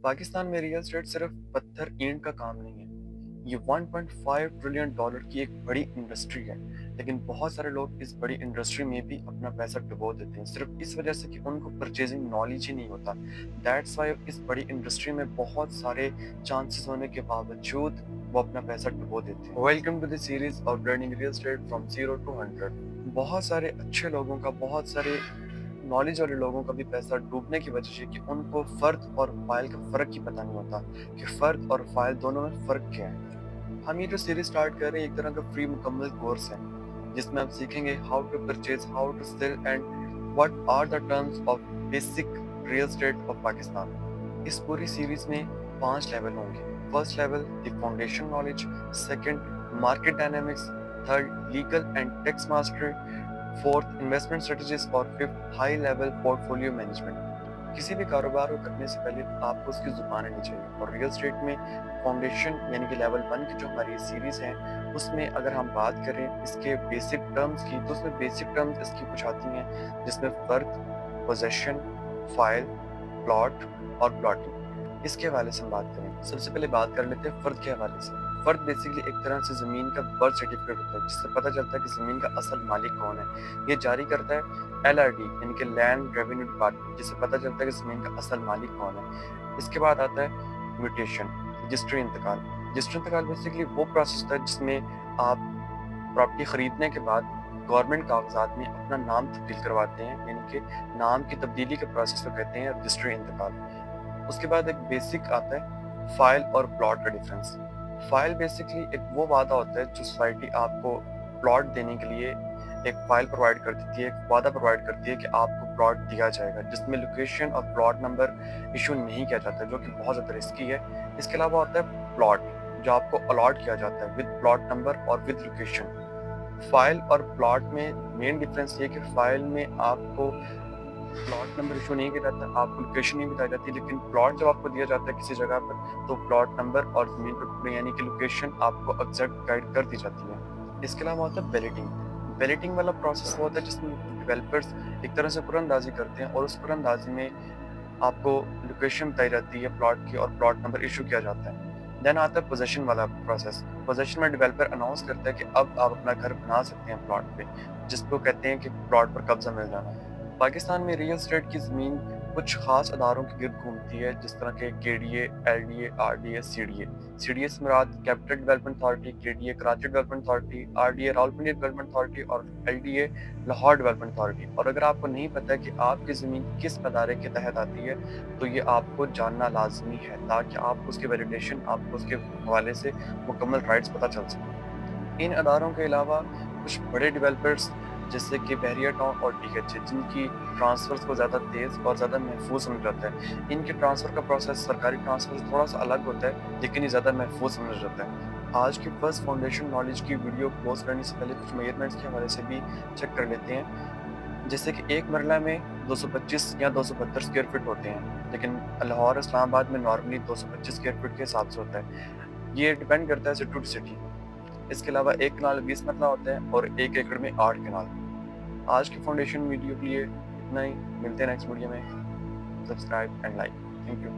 पाकिस्तान में real estate सिर्फ पत्थर ईंट का काम नहीं है। ये 1.5 ट्रिलियन डॉलर की एक बड़ी इंडस्ट्री है, लेकिन बहुत सारे लोग इस बड़ी इंडस्ट्री में भी अपना पैसा डुबो देते हैं सिर्फ इस वजह से कि उनको परचेजिंग नॉलेज ही नहीं होता। दैट्स वाई इस बड़ी इंडस्ट्री में बहुत सारे चांसेस होने के बावजूद वो अपना पैसा डुबो देते हैं। Welcome to the series of learning real estate from 0 to 100। बहुत सारे अच्छे लोगों का, बहुत सारे नॉलेज वाले लोगों का भी पैसा डूबने की वजह से कि उनको फर्द और फाइल का फ़र्क ही पता नहीं होता कि फ़र्द और फाइल दोनों में फ़र्क क्या है। हम ये जो सीरीज स्टार्ट कर रहे हैं एक तरह का फ्री मुकम्मल कोर्स है जिसमें आप सीखेंगे how to purchase, how to sell and what are the terms of basic real estate of Pakistan. इस पूरी सीरीज में 5 लेवल होंगे। First level the foundation knowledge, second market dynamics, third legal and tax mastery, fourth investment strategies और fifth high level portfolio management. किसी भी कारोबार को करने से पहले आपको उसकी जुबान आनी चाहिए और रियल एस्टेट में फाउंडेशन यानी कि लेवल 1 की जो हमारी सीरीज है उसमें अगर हम बात करें इसके बेसिक टर्म्स की तो उसमें बेसिक टर्म्स इसकी कुछ आती हैं जिसमें फर्द, पोजेशन, फाइल, प्लॉट और प्लॉटिंग। इसके हवाले से हम बात करें, सबसे पहले बात कर लेते हैं फर्द के हवाले से। फर्द बेसिकली एक तरह से ज़मीन का बर्थ सर्टिफिकेट होता है जिससे पता चलता है कि ज़मीन का असल मालिक कौन है। ये जारी करता है LRD यानी कि लैंड रेवेन्यू डिपार्टमेंट, जिससे पता चलता है कि ज़मीन का असल मालिक कौन है। इसके बाद आता है म्यूटेशन, रजिस्ट्री इंतकाल। रजिस्ट्री इंतकाल बेसिकली वो प्रोसेस होता है जिसमें आप प्रॉपर्टी ख़रीदने के बाद गवर्नमेंट कागजात में अपना नाम तब्दील करवाते हैं, यानी कि नाम की तब्दीली के प्रोसेस को कहते हैं रजिस्ट्री इंतकाल। उसके बाद एक बेसिक आता है फाइल और प्लॉट का डिफरेंस। फाइल बेसिकली एक वो वादा होता है जो सोसाइटी आपको प्लॉट देने के लिए एक फाइल प्रोवाइड कर देती है, एक वादा प्रोवाइड करती है कि आपको प्लॉट दिया जाएगा, जिसमें लोकेशन और प्लॉट नंबर इशू नहीं किया जाता है, जो कि बहुत ज़्यादा रिस्की है। इसके अलावा होता है प्लॉट जो आपको अलॉट किया जाता है विद प्लॉट नंबर और विद लोकेशन। फाइल और प्लॉट में मेन डिफरेंस ये है कि फाइल में आपको प्लॉट नंबर इशू नहीं किया जाता, आपको लोकेशन नहीं बताई जाती, लेकिन प्लॉट जब आपको दिया जाता है किसी जगह पर तो प्लॉट नंबर और ज़मीन पर यानी कि लोकेशन आपको एग्जैक्ट गाइड कर दी जाती है। इसके अलावा होता है बैलेटिंग। बैलेटिंग वाला प्रोसेस वो होता है जिसमें डेवलपर्स एक तरह से कुरानंदाजी करते हैं और उस कुरानंदाजी में आपको लोकेशन बताई जाती है प्लॉट की और प्लॉट नंबर इशू किया जाता है। देन आता है पोजेशन वाला प्रोसेस। पोजेशन में डेवलपर अनाउंस करता है कि अब आप अपना घर बना सकते हैं प्लॉट पे, जिसको कहते हैं कि प्लॉट पर कब्जा मिल जाना। पाकिस्तान में रियल एस्टेट की ज़मीन कुछ ख़ास अदारों के गिर्द घूमती है जिस तरह के KDA, LDA, RDA, CDA। CDA से मुराद Capital Development Authority, KDA Karachi Development Authority, RDA Rawalpindi Development Authority और LDA लाहौर डेवलपमेंट अथॉरिटी। और अगर आपको नहीं पता है कि आपकी ज़मीन किस अदारे के तहत आती है तो ये आपको जानना लाजमी है ताकि आप उसके वैलिडेशन, आपको उसके हवाले से मुकम्मल राइट्स पता चल सकें। इन अदारों के अलावा कुछ बड़े डेवलपर्स जैसे कि बहरिया टाउन और DHA जिनकी ट्रांसफ़र्स को ज़्यादा तेज़ और ज़्यादा महफूज समझा जाता है। इनके ट्रांसफ़र का प्रोसेस सरकारी ट्रांसफ़र से थोड़ा सा अलग होता है लेकिन ये ज़्यादा महफूज समझा जाता है। आज की फर्स्ट फाउंडेशन नॉलेज की वीडियो पोस्ट करने से पहले कुछ मेजरमेंट्स के हवाले से भी चेक कर लेते हैं। जैसे कि एक मरला में 225 या 272 स्क्वायर फीट होते हैं, लेकिन लाहौर इस्लामाबाद में नॉर्मली 225 स्क्वायर फीट के हिसाब से होता है। ये डिपेंड करता है सिटी टू सिटी। इसके अलावा एक कनाल 20 मरला होता है और 1 एकड़ में 8 कनाल। आज की फाउंडेशन वीडियो के लिए इतना ही। मिलते हैं नेक्स्ट वीडियो में। Subscribe and like. Thank you.